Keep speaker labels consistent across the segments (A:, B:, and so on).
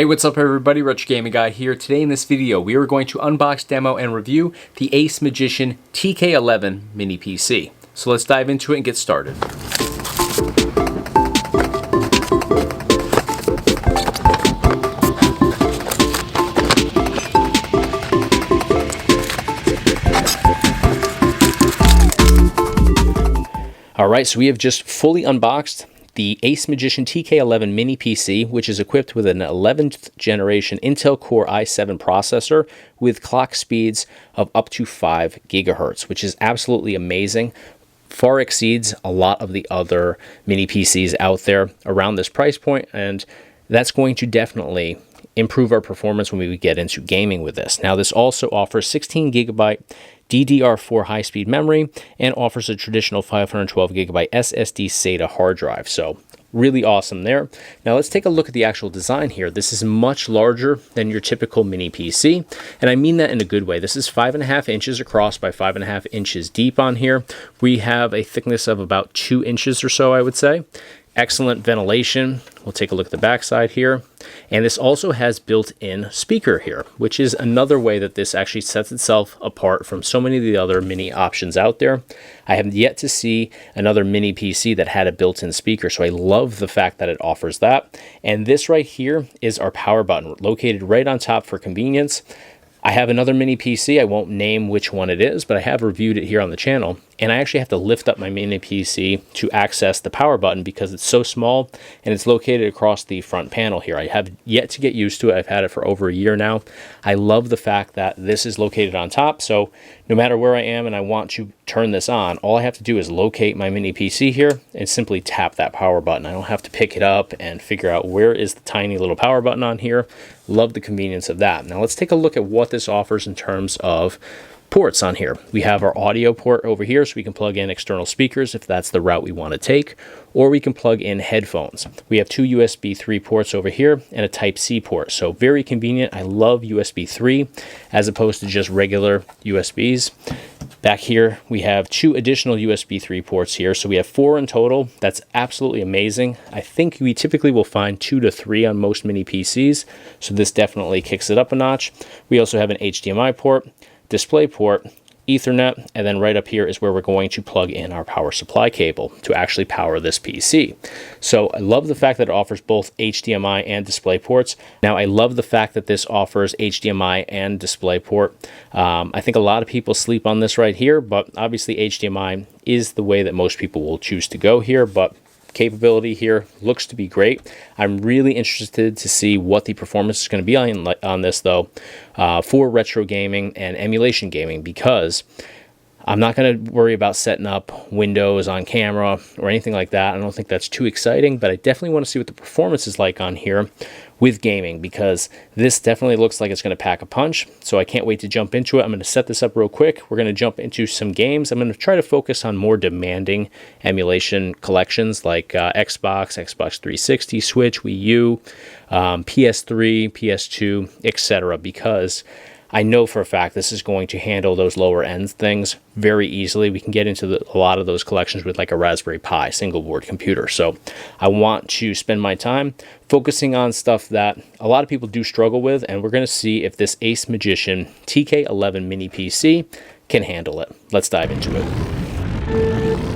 A: Hey, what's up everybody, Retro Gaming Guy here. Today in this video, we are going to unbox, demo, and review the AceMagician TK11 mini PC. So let's dive into it and get started. Alright, so we have just fully unboxed the AceMagician TK11 mini PC, which is equipped with an 11th generation Intel Core i7 processor with clock speeds of up to 5 gigahertz, which is absolutely amazing. Far exceeds a lot of the other mini PCs out there around this price point, and that's going to definitely improve our performance when we get into gaming with this. Now, this also offers 16 gigabyte DDR4 high-speed memory and offers a traditional 512 gigabyte SSD SATA hard drive. So really awesome there. Now let's take a look at the actual design here. This is much larger than your typical mini PC, and I mean that in a good way. This is 5.5 inches across by 5.5 inches deep on here. We have a thickness of about 2 inches or so, I would say. Excellent ventilation. We'll take a look at the back side here. And this also has built-in speaker here, which is another way that this actually sets itself apart from so many of the other mini options out there. I have yet to see another mini PC that had a built-in speaker, so I love the fact that it offers that. And this right here is our power button, located right on top for convenience. I have another mini PC. I won't name which one it is, but I have reviewed it here on the channel. And I actually have to lift up my mini PC to access the power button because it's so small and it's located across the front panel here. I have yet to get used to it. I've had it for over a year now. I love the fact that this is located on top. So no matter where I am and I want to turn this on, all I have to do is locate my mini PC here and simply tap that power button. I don't have to pick it up and figure out where is the tiny little power button on here. Love the convenience of that. Now let's take a look at what this offers in terms of ports on here. We have our audio port over here, so we can plug in external speakers if that's the route we want to take, or we can plug in headphones. We have two USB 3 ports over here and a Type-C port, so very convenient. I love USB 3 as opposed to just regular USBs. Back here, we have 2 additional USB 3 ports here, so we have 4 in total. That's absolutely amazing. I think we typically will find 2 to 3 on most mini PCs, so this definitely kicks it up a notch. We also have an HDMI port, display port, Ethernet, and then right up here is where we're going to plug in our power supply cable to actually power this PC. So I love the fact that it offers both HDMI and display ports. Now I love the fact that this offers HDMI and display port. I think a lot of people sleep on this right here, but obviously HDMI is the way that most people will choose to go here, but capability here looks to be great. I'm really interested to see what the performance is going to be on this though, for retro gaming and emulation gaming, because I'm not going to worry about setting up Windows on camera or anything like that. I don't think that's too exciting, but I definitely want to see what the performance is like on here with gaming, because this definitely looks like it's going to pack a punch. So I can't wait to jump into it. I'm going to set this up real quick. We're going to jump into some games. I'm going to try to focus on more demanding emulation collections like Xbox 360, Switch, Wii U, PS3, PS2, etc., because I know for a fact this is going to handle those lower end things very easily. We can get into a lot of those collections with like a Raspberry Pi single board computer. So I want to spend my time focusing on stuff that a lot of people do struggle with, and we're going to see if this AceMagician TK11 mini PC can handle it. Let's dive into it.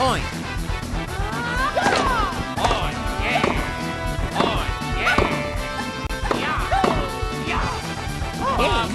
B: point. Oh, yeah. Oh, yeah. Yeah. Yeah. Hey, Mark.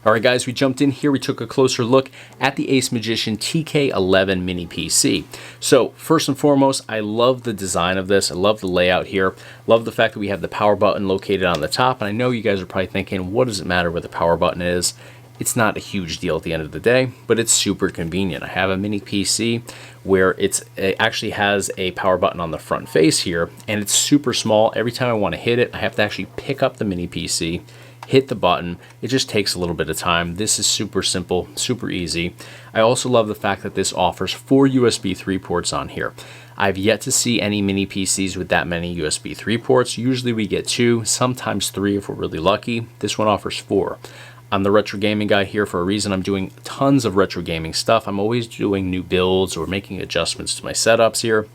A: All right, guys, we jumped in here. We took a closer look at the AceMagician TK11 mini PC. So first and foremost, I love the design of this. I love the layout here. Love the fact that we have the power button located on the top. And I know you guys are probably thinking, what does it matter where the power button is? It's not a huge deal at the end of the day, but it's super convenient. I have a mini PC where it actually has a power button on the front face here, and it's super small. Every time I want to hit it, I have to actually pick up the mini PC, hit the button. It just takes a little bit of time. This is super simple, super easy. I also love the fact that this offers 4 USB 3 ports on here. I've yet to see any mini PCs with that many USB 3 ports. Usually we get 2, sometimes 3 if we're really lucky. This one offers 4. I'm the retro gaming guy here for a reason. I'm doing tons of retro gaming stuff. I'm always doing new builds or making adjustments to my setups here.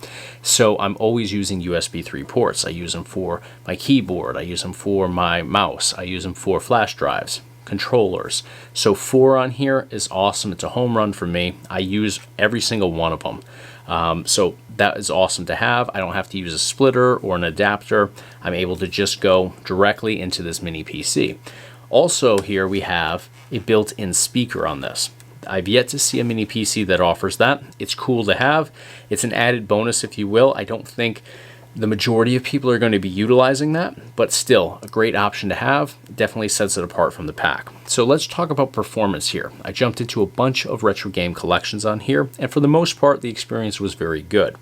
A: So I'm always using USB 3 ports. I use them for my keyboard. I use them for my mouse. I use them for flash drives, controllers. So 4 on here is awesome. It's a home run for me. I use every single one of them. So that is awesome to have. I don't have to use a splitter or an adapter. I'm able to just go directly into this mini PC. Also here we have a built-in speaker on this. I've yet to see a mini PC that offers that. It's cool to have. It's an added bonus, if you will. I don't think the majority of people are going to be utilizing that, but still a great option to have. Definitely sets it apart from the pack. So let's talk about performance here. I jumped into a bunch of retro game collections on here, and for the most part, the experience was very good.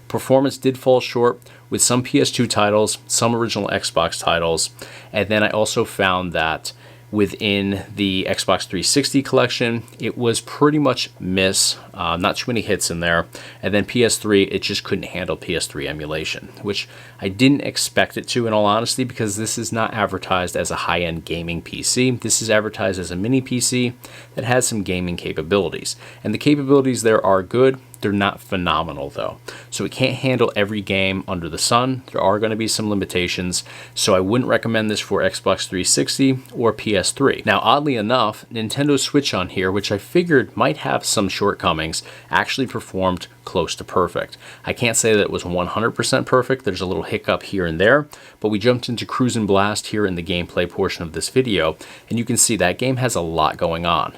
A: Performance did fall short with some PS2 titles, some original Xbox titles, and then I also found that within the Xbox 360 collection, it was pretty much miss, not too many hits in there. And then PS3, it just couldn't handle PS3 emulation, which I didn't expect it to, in all honesty, because this is not advertised as a high-end gaming PC. This is advertised as a mini PC that has some gaming capabilities. And the capabilities there are good. They're not phenomenal though. So it can't handle every game under the sun. There are going to be some limitations. So I wouldn't recommend this for Xbox 360 or PS3. Now, oddly enough, Nintendo Switch on here, which I figured might have some shortcomings, actually performed close to perfect. I can't say that it was 100% perfect. There's a little hiccup here and there, but we jumped into Cruise and Blast here in the gameplay portion of this video, and you can see that game has a lot going on.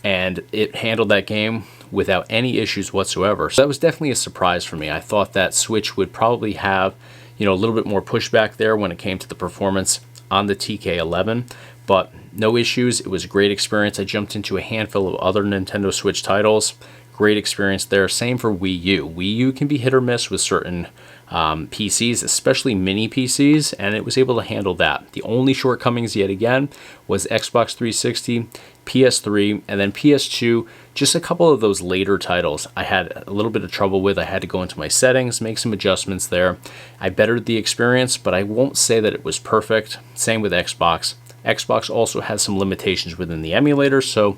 A: And it handled that game without any issues whatsoever. So that was definitely a surprise for me. I thought that Switch would probably have, a little bit more pushback there when it came to the performance on the TK11, but no issues. It was a great experience. I jumped into a handful of other Nintendo Switch titles. Great experience there. Same for Wii U. Wii U can be hit or miss with certain PCs, especially mini PCs, and it was able to handle that. The only shortcomings yet again was Xbox 360, PS3, and then PS2. Just a couple of those later titles I had a little bit of trouble with. I had to go into my settings, make some adjustments there. I bettered the experience, but I won't say that it was perfect. Same with Xbox. Xbox also has some limitations within the emulator, so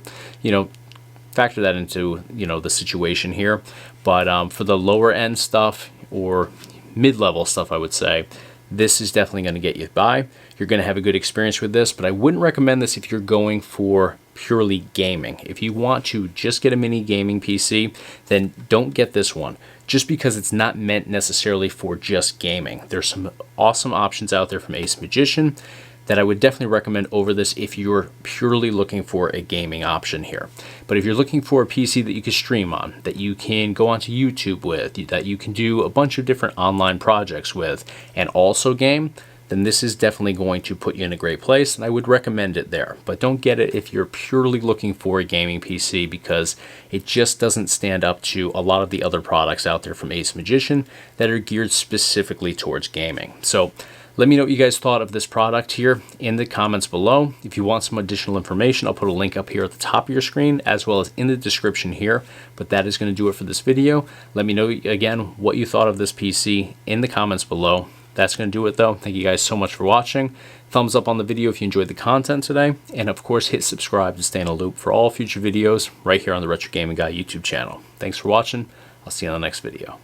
A: factor that into the situation here. But for the lower end stuff, or mid-level stuff, I would say this is definitely going to get you by. You're going to have a good experience with this, but I wouldn't recommend this if you're going for purely gaming. If you want to just get a mini gaming PC, then don't get this one, just because it's not meant necessarily for just gaming. There's some awesome options out there from AceMagician that I would definitely recommend over this if you're purely looking for a gaming option here. But if you're looking for a PC that you can stream on, that you can go onto YouTube with, that you can do a bunch of different online projects with, and also game, then this is definitely going to put you in a great place, and I would recommend it there. But don't get it if you're purely looking for a gaming PC, because it just doesn't stand up to a lot of the other products out there from AceMagician that are geared specifically towards gaming. So let me know what you guys thought of this product here in the comments below. If you want some additional information, I'll put a link up here at the top of your screen as well as in the description here. But that is going to do it for this video. Let me know again what you thought of this PC in the comments below. That's going to do it though. Thank you guys so much for watching. Thumbs up on the video if you enjoyed the content today. And of course, hit subscribe to stay in a loop for all future videos right here on the Retro Gaming Guy YouTube channel. Thanks for watching. I'll see you on the next video.